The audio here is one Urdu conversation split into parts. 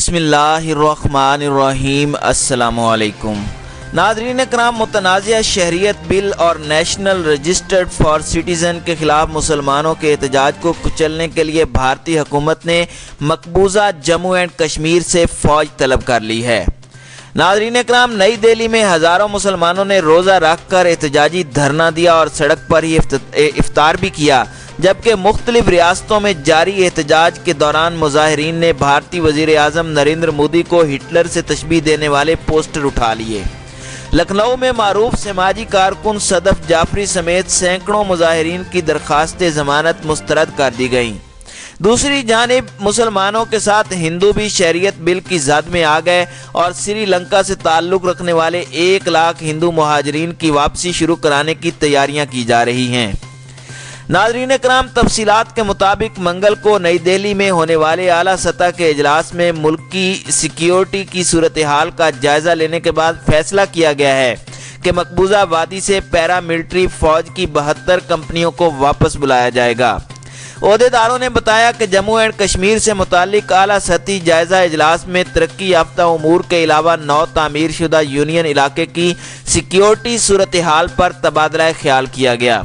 بسم اللہ الرحمن الرحیم۔ السلام علیکم ناظرین کرام، متنازع شہریت بل اور نیشنل رجسٹرڈ فار سٹیزن کے خلاف مسلمانوں کے احتجاج کو کچلنے کے لیے بھارتی حکومت نے مقبوضہ جموں اینڈ کشمیر سے فوج طلب کر لی ہے۔ ناظرین کرام، نئی دہلی میں ہزاروں مسلمانوں نے روزہ رکھ کر احتجاجی دھرنا دیا اور سڑک پر ہی افطار بھی کیا، جبکہ مختلف ریاستوں میں جاری احتجاج کے دوران مظاہرین نے بھارتی وزیر اعظم نریندر مودی کو ہٹلر سے تشبیہ دینے والے پوسٹر اٹھا لیے۔ لکھنؤ میں معروف سماجی کارکن صدف جعفری سمیت سینکڑوں مظاہرین کی درخواست ضمانت مسترد کر دی گئیں۔ دوسری جانب مسلمانوں کے ساتھ ہندو بھی شہریت بل کی زد میں آ گئے اور سری لنکا سے تعلق رکھنے والے 1 لاکھ ہندو مہاجرین کی واپسی شروع کرانے کی تیاریاں کی جا رہی ہیں۔ ناظرین کرام، تفصیلات کے مطابق منگل کو نئی دہلی میں ہونے والے اعلیٰ سطح کے اجلاس میں ملک کی سیکیورٹی کی صورتحال کا جائزہ لینے کے بعد فیصلہ کیا گیا ہے کہ مقبوضہ وادی سے پیراملٹری فوج کی 72 کمپنیوں کو واپس بلایا جائے گا۔ عہدیداروں نے بتایا کہ جموں اینڈ کشمیر سے متعلق اعلیٰ سطحی جائزہ اجلاس میں ترقی یافتہ امور کے علاوہ نو تعمیر شدہ یونین علاقے کی سیکیورٹی صورتحال پر تبادلہ خیال کیا گیا۔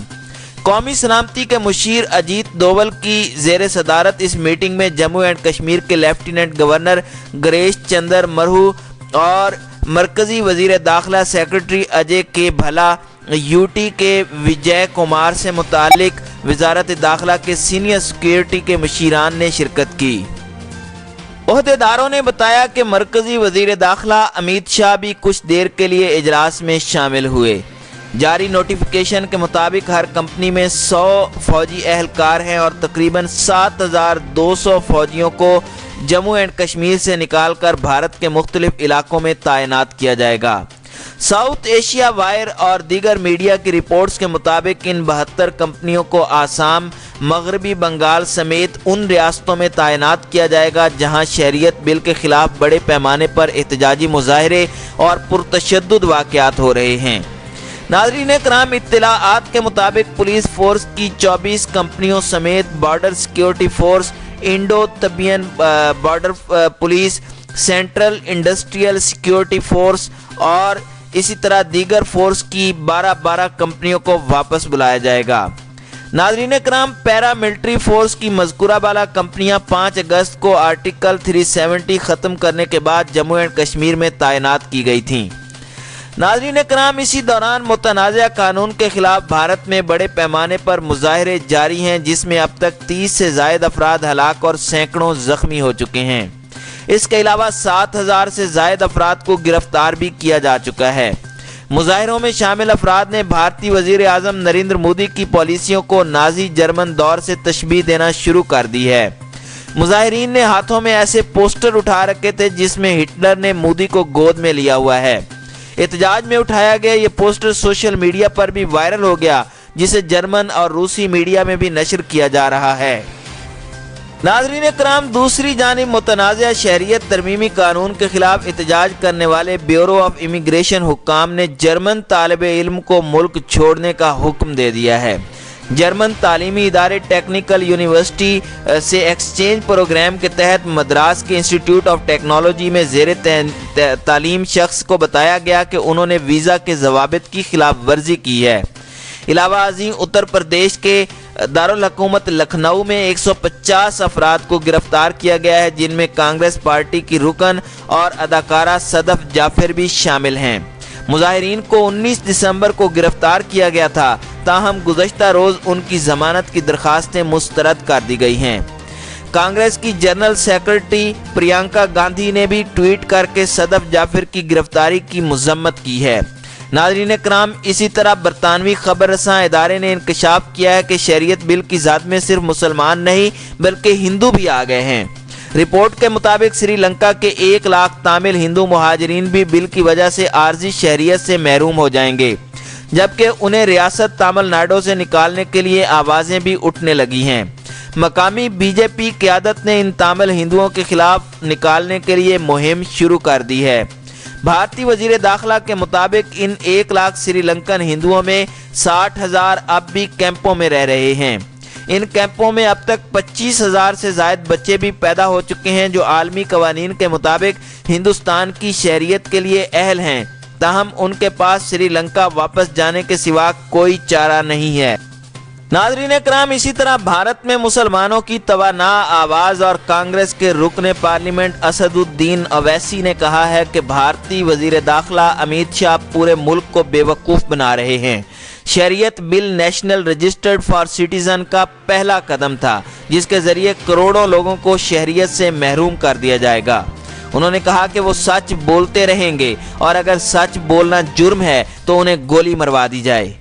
قومی سلامتی کے مشیر اجیت دوول کی زیر صدارت اس میٹنگ میں جموں اینڈ کشمیر کے لیفٹیننٹ گورنر گریش چندر مرہو اور مرکزی وزیر داخلہ سیکرٹری اجے کے بھلا، یو ٹی کے وجے کمار سے متعلق وزارت داخلہ کے سینئر سیکیورٹی کے مشیران نے شرکت کی۔ عہدیداروں نے بتایا کہ مرکزی وزیر داخلہ امیت شاہ بھی کچھ دیر کے لیے اجلاس میں شامل ہوئے۔ جاری نوٹیفیکیشن کے مطابق ہر کمپنی میں 100 فوجی اہلکار ہیں اور تقریباً 7200 فوجیوں کو جموں اینڈ کشمیر سے نکال کر بھارت کے مختلف علاقوں میں تعینات کیا جائے گا۔ ساؤتھ ایشیا وائر اور دیگر میڈیا کی رپورٹس کے مطابق ان 72 کمپنیوں کو آسام، مغربی بنگال سمیت ان ریاستوں میں تعینات کیا جائے گا جہاں شہریت بل کے خلاف بڑے پیمانے پر احتجاجی مظاہرے اور پرتشدد واقعات ہو رہے ہیں۔ ناظرین کرام، اطلاعات کے مطابق پولیس فورس کی 24 کمپنیوں سمیت border security force, Indo Tibetan border police, central industrial security force اور اسی طرح دیگر فورس کی 12 کمپنیوں کو واپس بلایا جائے گا۔ ناظرین کرام، پیراملٹری فورس کی مذکورہ بالا کمپنیاں 5 اگست کو آرٹیکل 370 ختم کرنے کے بعد جموں اینڈ کشمیر میں تعینات کی گئی تھیں۔ ناظرین کرام، اسی دوران متنازع قانون کے خلاف بھارت میں بڑے پیمانے پر مظاہرے جاری ہیں، جس میں اب تک 30 سے زائد افراد ہلاک اور سینکڑوں زخمی ہو چکے ہیں۔ اس کے علاوہ 7000 سے زائد افراد کو گرفتار بھی کیا جا چکا ہے۔ مظاہروں میں شامل افراد نے بھارتی وزیر اعظم نریندر مودی کی پالیسیوں کو نازی جرمن دور سے تشبیہ دینا شروع کر دی ہے۔ مظاہرین نے ہاتھوں میں ایسے پوسٹر اٹھا رکھے تھے جس میں ہٹلر نے مودی کو گود میں لیا ہوا ہے۔ احتجاج میں اٹھایا گیا یہ پوسٹر سوشل میڈیا پر بھی وائرل ہو گیا، جسے جرمن اور روسی میڈیا میں بھی نشر کیا جا رہا ہے۔ ناظرین کرام، دوسری جانب متنازع شہریت ترمیمی قانون کے خلاف احتجاج کرنے والے بیورو آف امیگریشن حکام نے جرمن طالب علم کو ملک چھوڑنے کا حکم دے دیا ہے۔ جرمن تعلیمی ادارے ٹیکنیکل یونیورسٹی سے ایکسچینج پروگرام کے تحت مدراس کے انسٹیٹیوٹ آف ٹیکنالوجی میں زیر تعلیم شخص کو بتایا گیا کہ انہوں نے ویزا کے ضوابط کی خلاف ورزی کی ہے۔ علاوہ ازیں اتر پردیش کے دارالحکومت لکھنؤ میں 150 افراد کو گرفتار کیا گیا ہے، جن میں کانگریس پارٹی کی رکن اور اداکارہ صدف جعفر بھی شامل ہیں۔ مظاہرین کو 19 دسمبر کو گرفتار کیا گیا تھا، تاہم گزشتہ روز ان کی ضمانت کی درخواستیں مسترد کر دی گئی ہیں۔ کانگریس کی جنرل سیکرٹری پرینکا گاندھی نے بھی ٹویٹ کر کے صدف جعفر کی گرفتاری کی مذمت کی ہے۔ ناظرین کرام، اسی طرح برطانوی خبر رساں ادارے نے انکشاف کیا ہے کہ شہریت بل کی زد میں صرف مسلمان نہیں بلکہ ہندو بھی آ گئے ہیں۔ رپورٹ کے مطابق سری لنکا کے 1 لاکھ تامل ہندو مہاجرین بھی بل کی وجہ سے عارضی شہریت سے محروم ہو جائیں گے، جبکہ انہیں ریاست تامل ناڈو سے نکالنے کے لیے آوازیں بھی اٹھنے لگی ہیں۔ مقامی بی جے پی قیادت نے ان تامل ہندوؤں کے خلاف نکالنے کے لیے مہم شروع کر دی ہے۔ بھارتی وزیر داخلہ کے مطابق ان 1 لاکھ سری لنکن ہندوؤں میں 60,000 اب بھی کیمپوں میں رہ رہے ہیں۔ ان کیمپوں میں اب تک 25,000 سے زائد بچے بھی پیدا ہو چکے ہیں جو عالمی قوانین کے مطابق ہندوستان کی شہریت کے لیے اہل ہیں، تاہم ان کے پاس سری لنکا واپس جانے کے سوا کوئی چارہ نہیں ہے۔ ناظرین اکرام، اسی طرح بھارت میں مسلمانوں کی توانا آواز اور کانگریس کے رکن پارلیمنٹ اسد الدین اویسی نے کہا ہے کہ بھارتی وزیر داخلہ امیت شاہ پورے ملک کو بے وقوف بنا رہے ہیں۔ شہریت بل نیشنل رجسٹرڈ فار سٹیزن کا پہلا قدم تھا جس کے ذریعے کروڑوں لوگوں کو شہریت سے محروم کر دیا جائے گا۔ انہوں نے کہا کہ وہ سچ بولتے رہیں گے اور اگر سچ بولنا جرم ہے تو انہیں گولی مروا دی جائے۔